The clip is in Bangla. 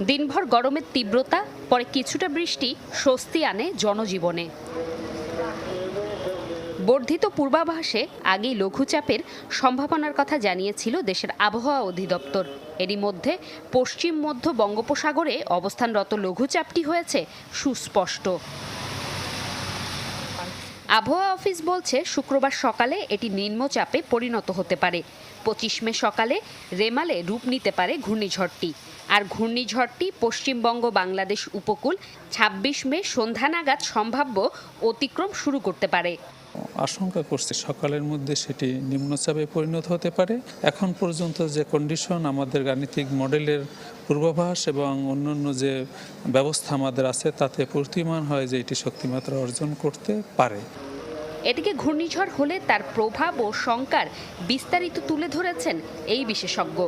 দিনভর গরমের তীব্রতা, পরে কিছুটা বৃষ্টি স্বস্তি আনে জনজীবনে। বর্ধিত পূর্বাভাসে আগেই লঘুচাপের সম্ভাবনার কথা জানিয়েছিল দেশের আবহাওয়া অধিদপ্তর। এরই মধ্যে পশ্চিম মধ্য বঙ্গোপসাগরে অবস্থানরত লঘুচাপটি হয়েছে সুস্পষ্ট। আবহাওয়া অফিস বলছে শুক্রবার সকালে এটি নিম্নচাপে পরিণত হতে পারে। 25 মে সকালে রেমালে রূপ নিতে পারে ঘূর্ণিঝড়টি। আর ঘূর্ণিঝড়টি পশ্চিমবঙ্গ বাংলাদেশ উপকূল 26 মে সন্ধ্যা নাগাদ সম্ভাব্য অতিক্রম শুরু করতে পারে। আশঙ্কা করছে সকালের মধ্যে সেটি নিম্নচাপে পরিণত হতে পারে। এখন পর্যন্ত যে কন্ডিশন, আমাদের গাণিতিক মডেলের পূর্বাভাস এবং অন্যান্য যে ব্যবস্থা আমাদের আছে, তাতে প্রতীয়মান হয় যে এটি শক্তিমাত্রা অর্জন করতে পারে। এদিকে ঘূর্ণিঝড় হলে তার প্রভাব ও শঙ্কার বিস্তারিত তুলে ধরেছেন এই বিশেষজ্ঞ।